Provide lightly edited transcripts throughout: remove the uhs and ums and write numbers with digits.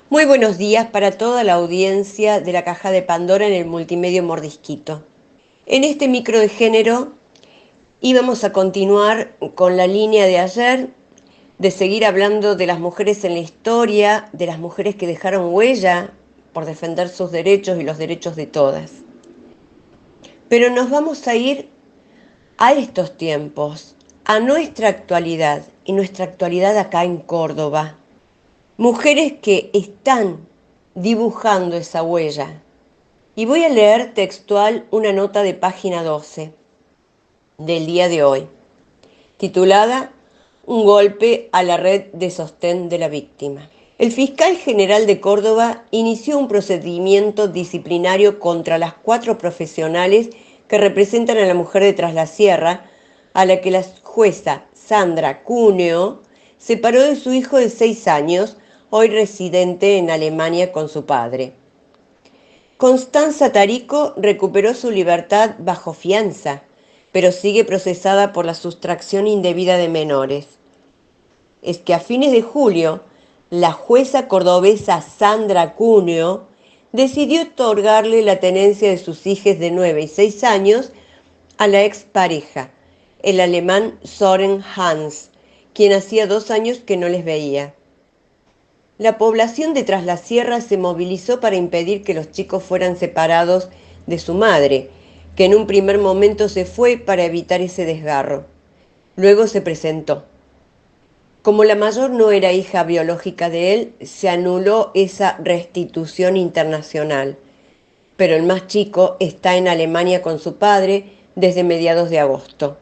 Muy buenos días para toda la audiencia de la Caja de Pandora en el Multimedio Mordisquito. En este micro de género íbamos a continuar con la línea de ayer, de seguir hablando de las mujeres en la historia, de las mujeres que dejaron huella por defender sus derechos y los derechos de todas. Pero nos vamos a ir a estos tiempos, a nuestra actualidad y nuestra actualidad acá en Córdoba. Mujeres que están dibujando esa huella. Y voy a leer textual una nota de página 12 del día de hoy, titulada Un golpe a la red de sostén de la víctima. El fiscal general de Córdoba inició un procedimiento disciplinario contra las 4 profesionales que representan a la mujer de Tras la Sierra, a la que la jueza Sandra Cuneo separó de su hijo de 6 años, hoy residente en Alemania con su padre. Constanza Tarico recuperó su libertad bajo fianza, pero sigue procesada por la sustracción indebida de menores. Es que a fines de julio, la jueza cordobesa Sandra Cuneo decidió otorgarle la tenencia de sus hijos de 9 y 6 años a la expareja, el alemán Soren Hans, quien hacía 2 años que no les veía. La población de Tras la Sierra se movilizó para impedir que los chicos fueran separados de su madre, que en un primer momento se fue para evitar ese desgarro. Luego se presentó. Como la mayor no era hija biológica de él, se anuló esa restitución internacional. Pero el más chico está en Alemania con su padre desde mediados de agosto.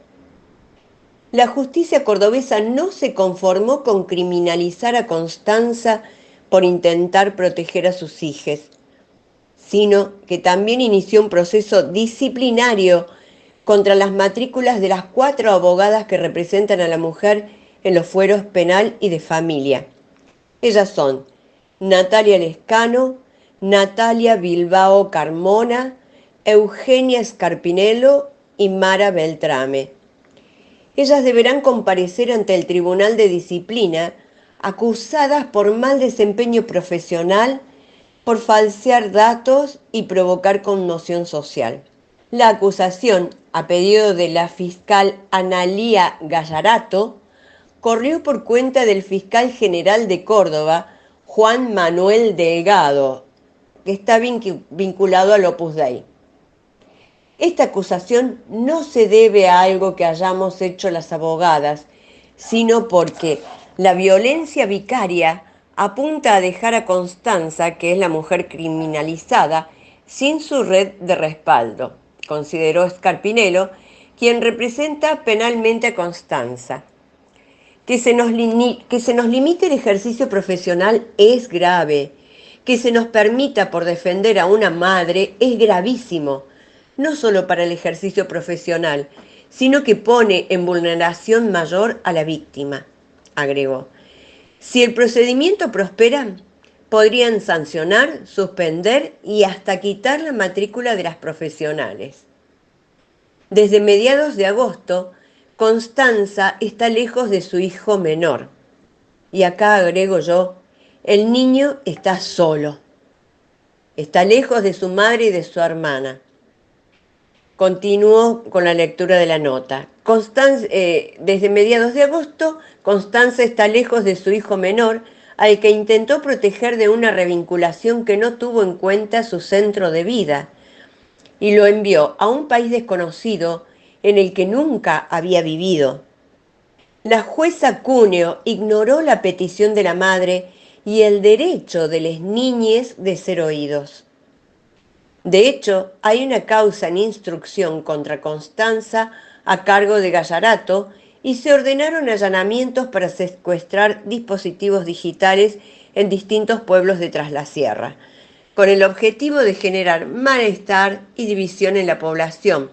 La justicia cordobesa no se conformó con criminalizar a Constanza por intentar proteger a sus hijos, sino que también inició un proceso disciplinario contra las matrículas de las 4 abogadas que representan a la mujer en los fueros penal y de familia. Ellas son Natalia Lescano, Natalia Bilbao Carmona, Eugenia Scarpinello y Mara Beltrame. Ellas deberán comparecer ante el Tribunal de Disciplina acusadas por mal desempeño profesional, por falsear datos y provocar conmoción social. La acusación, a pedido de la fiscal Analía Gallarato, corrió por cuenta del fiscal general de Córdoba, Juan Manuel Delgado, que está vinculado al Opus Dei. Esta acusación no se debe a algo que hayamos hecho las abogadas, sino porque la violencia vicaria apunta a dejar a Constanza, que es la mujer criminalizada, sin su red de respaldo, consideró Scarpinello, quien representa penalmente a Constanza. Que se nos limite el ejercicio profesional es grave. Que se nos permita por defender a una madre es gravísimo, no solo para el ejercicio profesional, sino que pone en vulneración mayor a la víctima, agregó. Si el procedimiento prospera, podrían sancionar, suspender y hasta quitar la matrícula de las profesionales. Desde mediados de agosto, Constanza está lejos de su hijo menor. Y acá agrego yo, el niño está solo. Está lejos de su madre y de su hermana. Continúo con la lectura de la nota. Desde mediados de agosto, Constanza está lejos de su hijo menor, al que intentó proteger de una revinculación que no tuvo en cuenta su centro de vida, y lo envió a un país desconocido en el que nunca había vivido. La jueza Cuneo ignoró la petición de la madre y el derecho de las niñes de ser oídos. De hecho, hay una causa en instrucción contra Constanza a cargo de Gallarato y se ordenaron allanamientos para secuestrar dispositivos digitales en distintos pueblos de Tras la Sierra, con el objetivo de generar malestar y división en la población,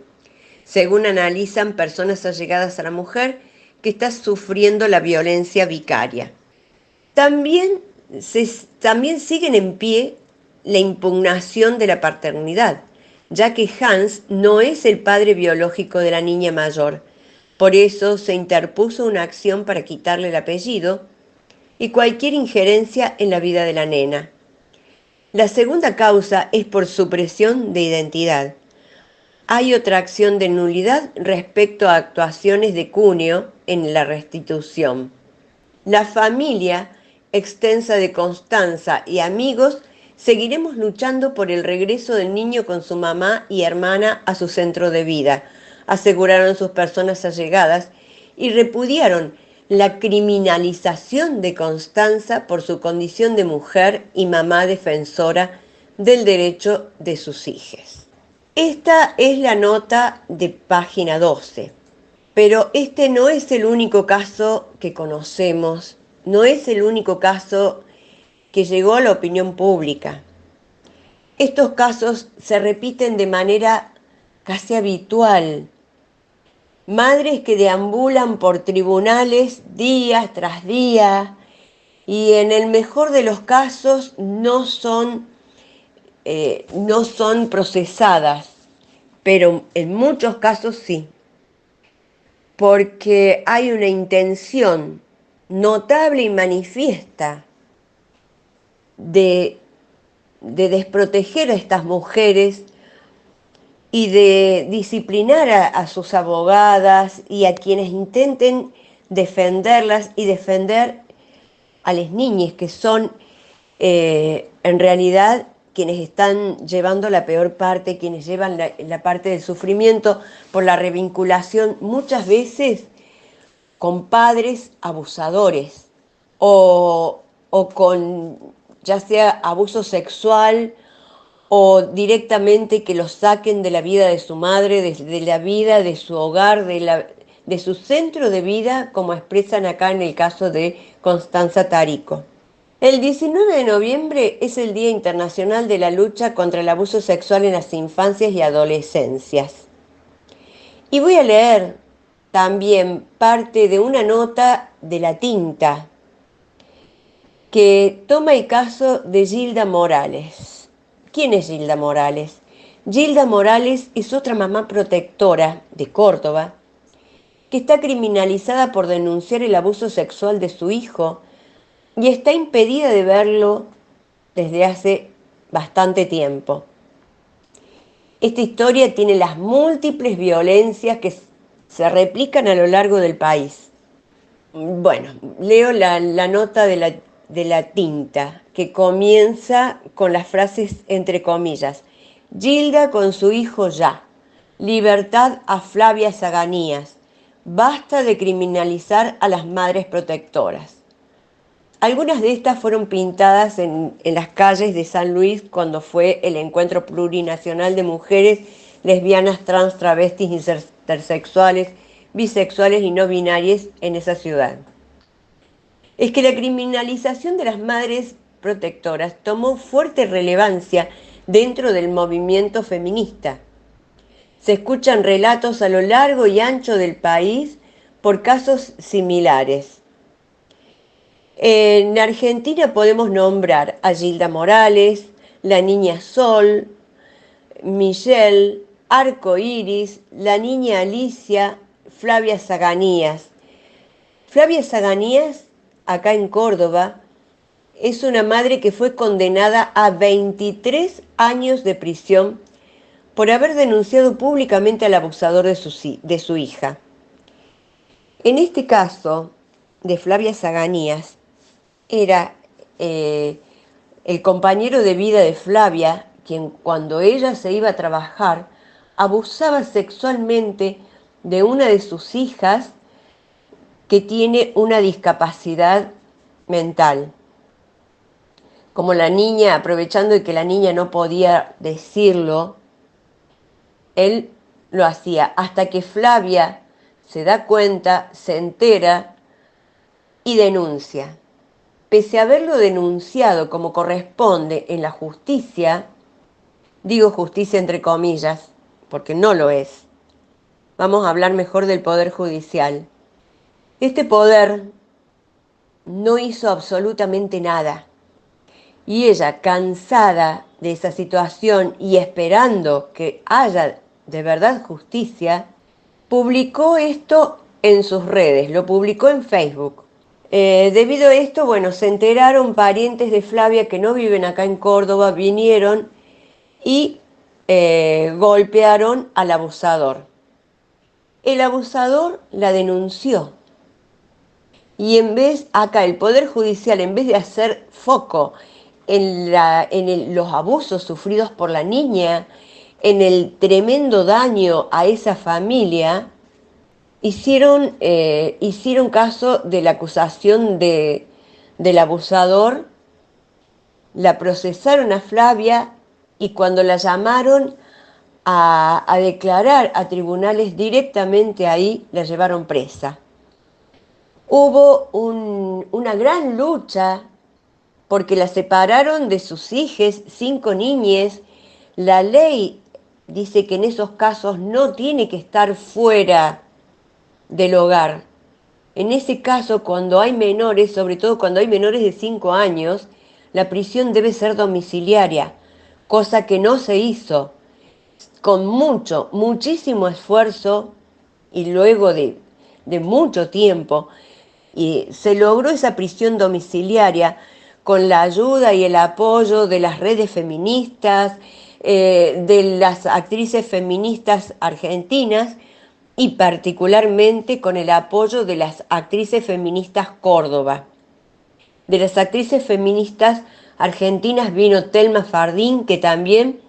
según analizan personas allegadas a la mujer que está sufriendo la violencia vicaria. También siguen en pie la impugnación de la paternidad, ya que Hans no es el padre biológico de la niña mayor. Por eso se interpuso una acción para quitarle el apellido y cualquier injerencia en la vida de la nena. La segunda causa es por supresión de identidad. Hay otra acción de nulidad respecto a actuaciones de cuneo en la restitución. La familia extensa de Constanza y amigos seguiremos luchando por el regreso del niño con su mamá y hermana a su centro de vida, aseguraron sus personas allegadas y repudiaron la criminalización de Constanza por su condición de mujer y mamá defensora del derecho de sus hijas. Esta es la nota de página 12. Pero este no es el único caso que conocemos, no es el único caso que llegó a la opinión pública. Estos casos se repiten de manera casi habitual. Madres que deambulan por tribunales día tras día y en el mejor de los casos no son procesadas, pero en muchos casos sí, porque hay una intención notable y manifiesta de desproteger a estas mujeres y de disciplinar a sus abogadas y a quienes intenten defenderlas y defender a las niñas que son en realidad quienes están llevando la peor parte, quienes llevan la parte del sufrimiento por la revinculación muchas veces con padres abusadores o con ya sea abuso sexual o directamente que los saquen de la vida de su madre, de la vida de su hogar, de su centro de vida, como expresan acá en el caso de Constanza Tarico. El 19 de noviembre es el Día Internacional de la Lucha contra el Abuso Sexual en las Infancias y Adolescencias. Y voy a leer también parte de una nota de La Tinta que toma el caso de Gilda Morales. ¿Quién es Gilda Morales? Gilda Morales es otra mamá protectora de Córdoba que está criminalizada por denunciar el abuso sexual de su hijo y está impedida de verlo desde hace bastante tiempo. Esta historia tiene las múltiples violencias que se replican a lo largo del país. Bueno, leo la nota de la Tinta, que comienza con las frases entre comillas. Gilda con su hijo ya. Libertad a Flavia Zaganías. Basta de criminalizar a las madres protectoras. Algunas de estas fueron pintadas en las calles de San Luis cuando fue el Encuentro Plurinacional de Mujeres Lesbianas, Trans, Travestis, Intersexuales, Bisexuales y No Binarias en esa ciudad. Es que la criminalización de las madres protectoras tomó fuerte relevancia dentro del movimiento feminista. Se escuchan relatos a lo largo y ancho del país por casos similares. En Argentina podemos nombrar a Gilda Morales, la niña Sol, Michelle, Arco Iris, la niña Alicia, Flavia Zaganías. Flavia Zaganías, acá en Córdoba, es una madre que fue condenada a 23 años de prisión por haber denunciado públicamente al abusador de su hija. En este caso de Flavia Zaganías, era el compañero de vida de Flavia, quien cuando ella se iba a trabajar, abusaba sexualmente de una de sus hijas que tiene una discapacidad mental. Como la niña, aprovechando de que la niña no podía decirlo, él lo hacía hasta que Flavia se da cuenta, se entera y denuncia. Pese a haberlo denunciado como corresponde en la justicia, digo justicia entre comillas, porque no lo es. Vamos a hablar mejor del Poder Judicial. Este poder no hizo absolutamente nada. Y ella, cansada de esa situación y esperando que haya de verdad justicia, publicó esto en sus redes, lo publicó en Facebook. Debido a esto, bueno, se enteraron parientes de Flavia que no viven acá en Córdoba, vinieron y golpearon al abusador. El abusador la denunció y acá el Poder Judicial, en vez de hacer foco en los abusos sufridos por la niña, en el tremendo daño a esa familia, hicieron caso de la acusación del abusador, la procesaron a Flavia y cuando la llamaron a declarar a tribunales directamente ahí, la llevaron presa. Hubo una gran lucha porque la separaron de sus hijas, 5 niñes. La ley dice que en esos casos no tiene que estar fuera del hogar. En ese caso, cuando hay menores, sobre todo cuando hay menores de 5 años, la prisión debe ser domiciliaria, cosa que no se hizo. Con muchísimo esfuerzo y luego de mucho tiempo, y se logró esa prisión domiciliaria con la ayuda y el apoyo de las redes feministas, de las actrices feministas argentinas y particularmente con el apoyo de las actrices feministas Córdoba. De las actrices feministas argentinas vino Telma Fardín, que también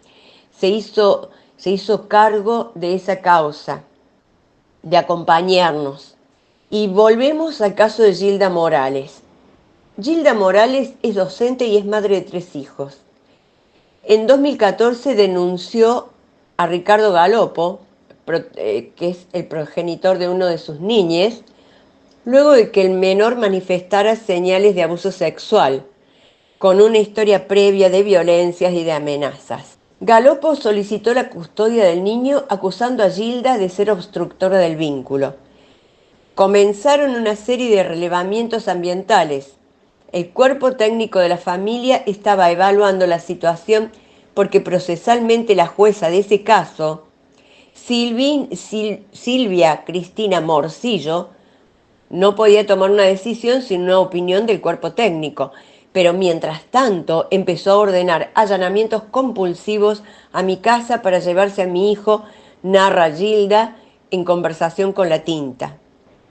se hizo, se hizo cargo de esa causa, de acompañarnos. Y volvemos al caso de Gilda Morales. Gilda Morales es docente y es madre de 3 hijos. En 2014 denunció a Ricardo Galopo, que es el progenitor de uno de sus niñes, luego de que el menor manifestara señales de abuso sexual, con una historia previa de violencias y de amenazas. Galopo solicitó la custodia del niño acusando a Gilda de ser obstructora del vínculo. Comenzaron una serie de relevamientos ambientales. El cuerpo técnico de la familia estaba evaluando la situación porque procesalmente la jueza de ese caso, Silvia Cristina Morcillo, no podía tomar una decisión sin una opinión del cuerpo técnico, pero mientras tanto empezó a ordenar allanamientos compulsivos a mi casa para llevarse a mi hijo, narra Gilda en conversación con La Tinta.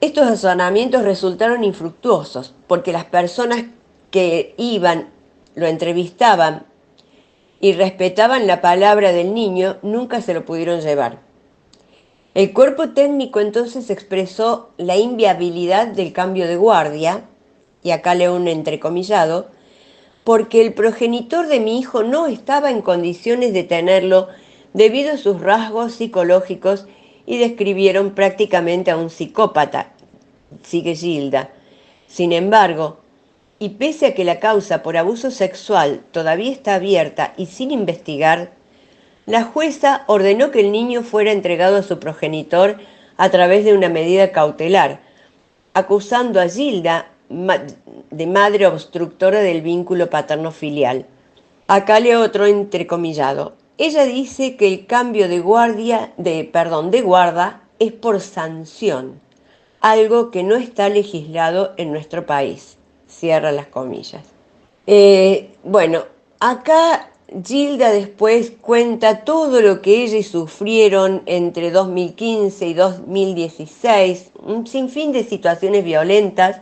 Estos allanamientos resultaron infructuosos porque las personas que iban, lo entrevistaban y respetaban la palabra del niño nunca se lo pudieron llevar. El cuerpo técnico entonces expresó la inviabilidad del cambio de guardia, y acá leo un entrecomillado, porque el progenitor de mi hijo no estaba en condiciones de tenerlo debido a sus rasgos psicológicos y describieron prácticamente a un psicópata, sigue Gilda. Sin embargo, y pese a que la causa por abuso sexual todavía está abierta y sin investigar, la jueza ordenó que el niño fuera entregado a su progenitor a través de una medida cautelar, acusando a Gilda de madre obstructora del vínculo paterno-filial. Acá leo otro entrecomillado. Ella dice que el cambio de guarda es por sanción, algo que no está legislado en nuestro país. Cierra las comillas. Bueno, acá Gilda después cuenta todo lo que ellos sufrieron entre 2015 y 2016, un sinfín de situaciones violentas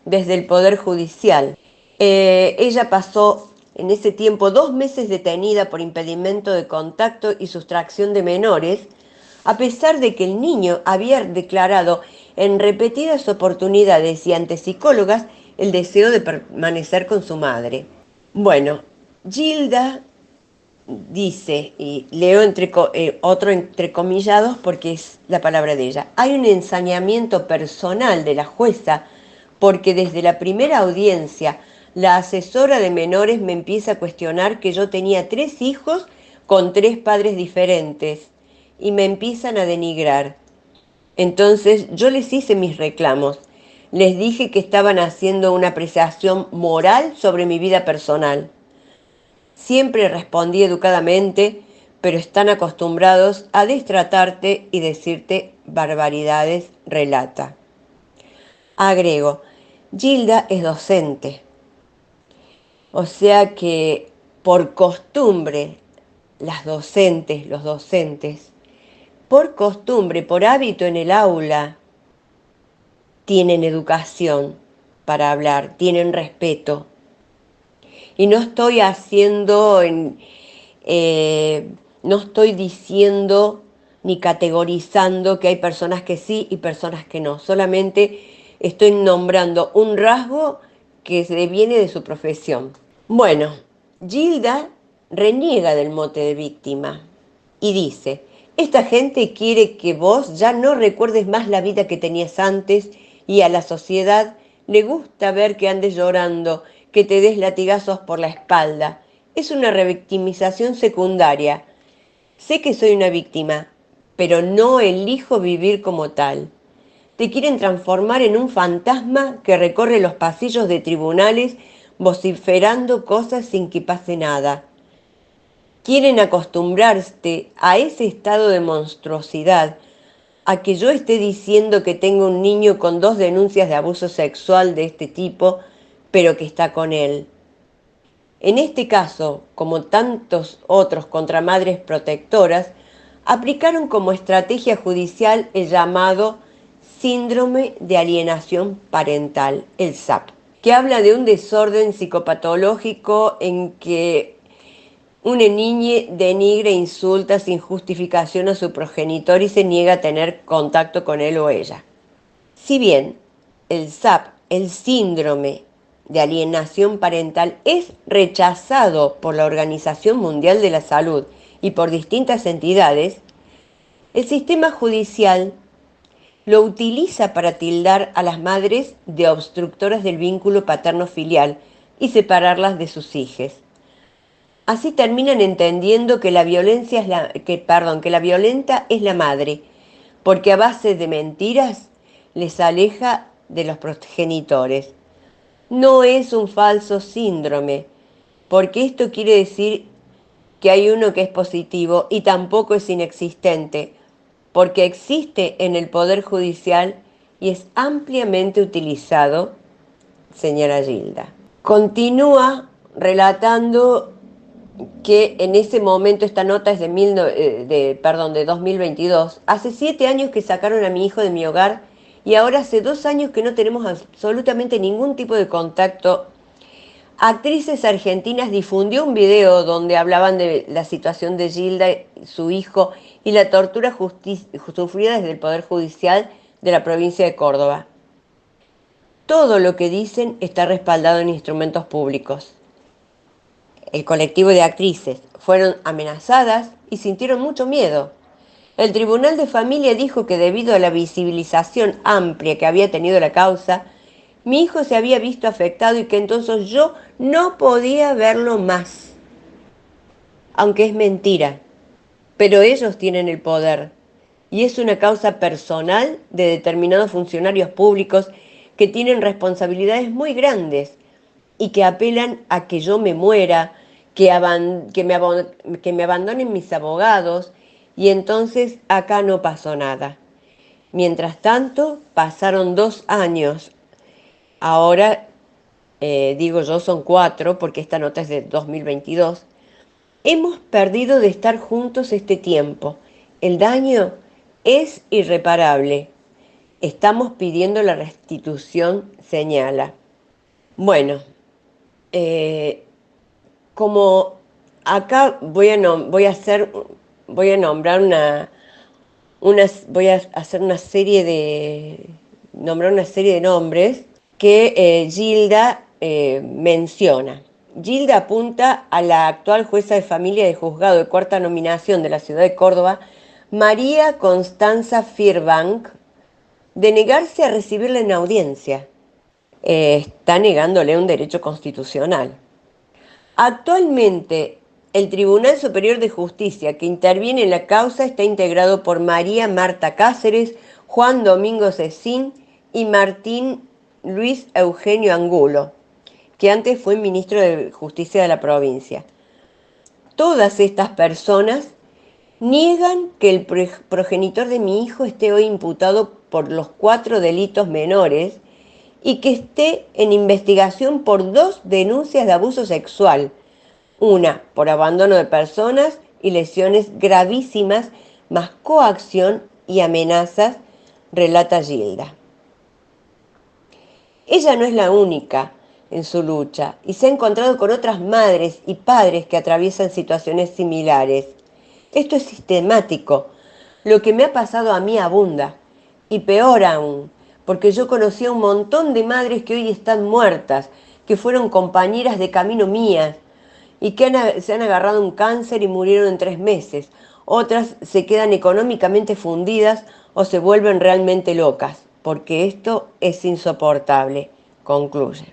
desde el Poder Judicial. Ella pasó en ese tiempo 2 meses detenida por impedimento de contacto y sustracción de menores, a pesar de que el niño había declarado en repetidas oportunidades y ante psicólogas el deseo de permanecer con su madre. Bueno, Gilda dice, y leo otro entrecomillados porque es la palabra de ella, hay un ensañamiento personal de la jueza porque desde la primera audiencia la asesora de menores me empieza a cuestionar que yo tenía 3 hijos con 3 padres diferentes y me empiezan a denigrar. Entonces yo les hice mis reclamos. Les dije que estaban haciendo una apreciación moral sobre mi vida personal. Siempre respondí educadamente, pero están acostumbrados a destratarte y decirte barbaridades, relata. Agrego, Gilda es docente, o sea que por costumbre, las docentes, los docentes, por costumbre, por hábito en el aula, tienen educación para hablar, tienen respeto. Y no estoy eh, no estoy diciendo ni categorizando que hay personas que sí y personas que no. Solamente estoy nombrando un rasgo que se viene de su profesión. Bueno, Gilda reniega del mote de víctima y dice, esta gente quiere que vos ya no recuerdes más la vida que tenías antes y a la sociedad le gusta ver que andes llorando, que te des latigazos por la espalda. Es una revictimización secundaria. Sé que soy una víctima, pero no elijo vivir como tal. Te quieren transformar en un fantasma que recorre los pasillos de tribunales vociferando cosas sin que pase nada. Quieren acostumbrarte a ese estado de monstruosidad, a que yo esté diciendo que tengo un niño con 2 denuncias de abuso sexual de este tipo, pero que está con él. En este caso, como tantos otros contra madres protectoras, aplicaron como estrategia judicial el llamado síndrome de alienación parental, el SAP, que habla de un desorden psicopatológico en que una niña denigre e insulta sin justificación a su progenitor y se niega a tener contacto con él o ella. Si bien el SAP, el síndrome de alienación parental, es rechazado por la Organización Mundial de la Salud y por distintas entidades, el sistema judicial lo utiliza para tildar a las madres de obstructoras del vínculo paterno-filial y separarlas de sus hijos. Así terminan entendiendo que la violencia es que la violenta es la madre, porque a base de mentiras les aleja de los progenitores. No es un falso síndrome, porque esto quiere decir que hay uno que es positivo y tampoco es inexistente, porque existe en el Poder Judicial y es ampliamente utilizado, señora Gilda. Continúa relatando que en ese momento, esta nota es de 2022, hace 7 años que sacaron a mi hijo de mi hogar y ahora hace 2 años que no tenemos absolutamente ningún tipo de contacto. Actrices argentinas difundió un video donde hablaban de la situación de Gilda, su hijo, y la tortura sufrida desde el Poder Judicial de la provincia de Córdoba. Todo lo que dicen está respaldado en instrumentos públicos. El colectivo de actrices fueron amenazadas y sintieron mucho miedo. El Tribunal de Familia dijo que debido a la visibilización amplia que había tenido la causa, mi hijo se había visto afectado y que entonces yo no podía verlo más. Aunque es mentira, pero ellos tienen el poder y es una causa personal de determinados funcionarios públicos que tienen responsabilidades muy grandes y que apelan a que yo me muera, que me abandonen mis abogados, y entonces acá no pasó nada. Mientras tanto, pasaron 2 años. Ahora, digo yo, son 4, porque esta nota es de 2022. Hemos perdido de estar juntos este tiempo. El daño es irreparable. Estamos pidiendo la restitución, señala. Bueno, eh, como acá voy a nombrar voy a hacer nombrar una serie de nombres que Gilda menciona. Gilda apunta a la actual jueza de familia de juzgado de 4ª nominación de la ciudad de Córdoba, María Constanza Firbank, de negarse a recibirla en audiencia. Está negándole un derecho constitucional. Actualmente, el Tribunal Superior de Justicia que interviene en la causa está integrado por María Marta Cáceres, Juan Domingo Cecín y Martín Luis Eugenio Angulo, que antes fue ministro de Justicia de la provincia. Todas estas personas niegan que el progenitor de mi hijo esté hoy imputado por los 4 delitos menores y que esté en investigación por 2 denuncias de abuso sexual, una por abandono de personas y lesiones gravísimas, más coacción y amenazas, relata Gilda. Ella no es la única en su lucha y se ha encontrado con otras madres y padres que atraviesan situaciones similares. Esto es sistemático. Lo que me ha pasado a mí abunda. Y peor aún, porque yo conocí a un montón de madres que hoy están muertas, que fueron compañeras de camino mías y que se han agarrado un cáncer y murieron en 3 meses. Otras se quedan económicamente fundidas o se vuelven realmente locas, porque esto es insoportable, concluye.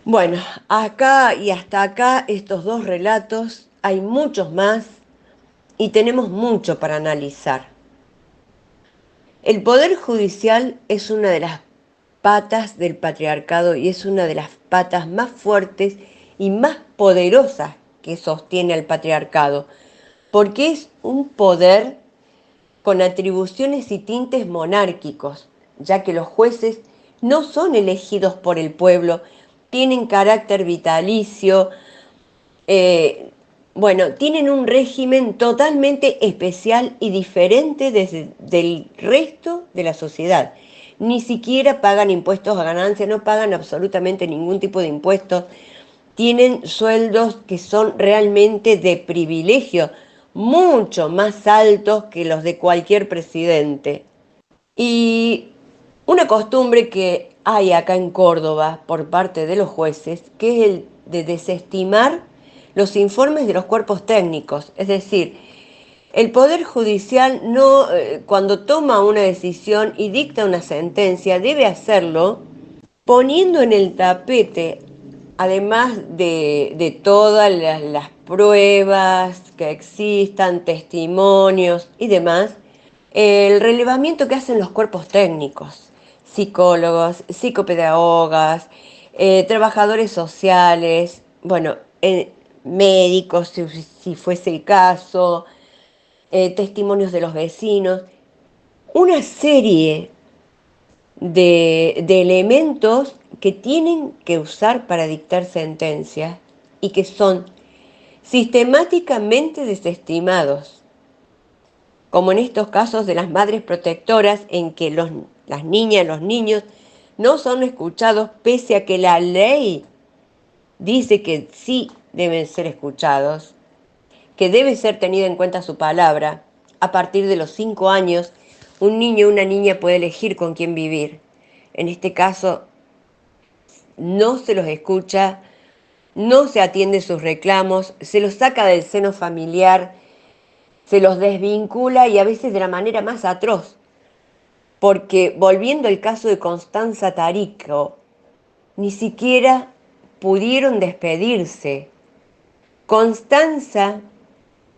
Bueno, acá y hasta acá estos 2 relatos, hay muchos más y tenemos mucho para analizar. El Poder Judicial es una de las patas del patriarcado y es una de las patas más fuertes y más poderosas que sostiene al patriarcado, porque es un poder con atribuciones y tintes monárquicos, ya que los jueces no son elegidos por el pueblo, tienen carácter vitalicio, eh, bueno, tienen un régimen totalmente especial y diferente del resto de la sociedad. Ni siquiera pagan impuestos a ganancias, no pagan absolutamente ningún tipo de impuestos. Tienen sueldos que son realmente de privilegio, mucho más altos que los de cualquier presidente. Y una costumbre que hay acá en Córdoba por parte de los jueces, que es el de desestimar los informes de los cuerpos técnicos. Es decir, el Poder Judicial no, cuando toma una decisión y dicta una sentencia, debe hacerlo poniendo en el tapete, además de todas las pruebas que existan, testimonios y demás, el relevamiento que hacen los cuerpos técnicos, psicólogos, psicopedagogas, trabajadores sociales, bueno, médicos, si fuese el caso, testimonios de los vecinos, una serie de elementos que tienen que usar para dictar sentencias y que son sistemáticamente desestimados, como en estos casos de las madres protectoras en que las niñas, los niños no son escuchados pese a que la ley dice que sí deben ser escuchados, que debe ser tenida en cuenta su palabra. A partir de los 5 años, un niño o una niña puede elegir con quién vivir. En este caso, no se los escucha, no se atiende sus reclamos, se los saca del seno familiar, se los desvincula y a veces de la manera más atroz. Porque volviendo al caso de Constanza Tarico, ni siquiera pudieron despedirse. Constanza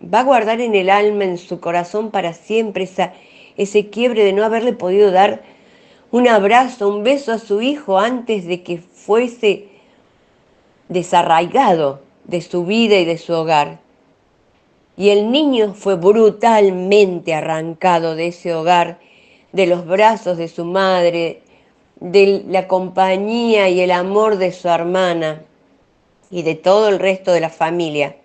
va a guardar en el alma, en su corazón para siempre ese quiebre de no haberle podido dar un abrazo, un beso a su hijo antes de que fuese desarraigado de su vida y de su hogar. Y el niño fue brutalmente arrancado de ese hogar, de los brazos de su madre, de la compañía y el amor de su hermana y de todo el resto de la familia,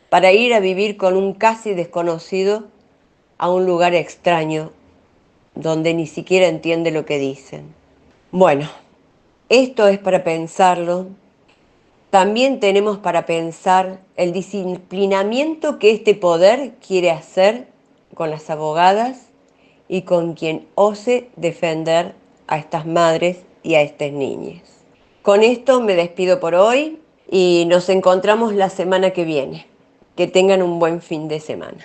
para ir a vivir con un casi desconocido a un lugar extraño, donde ni siquiera entiende lo que dicen. Bueno, esto es para pensarlo. También tenemos para pensar el disciplinamiento que este poder quiere hacer con las abogadas y con quien ose defender a estas madres y a estas niñas. Con esto me despido por hoy y nos encontramos la semana que viene. Que tengan un buen fin de semana.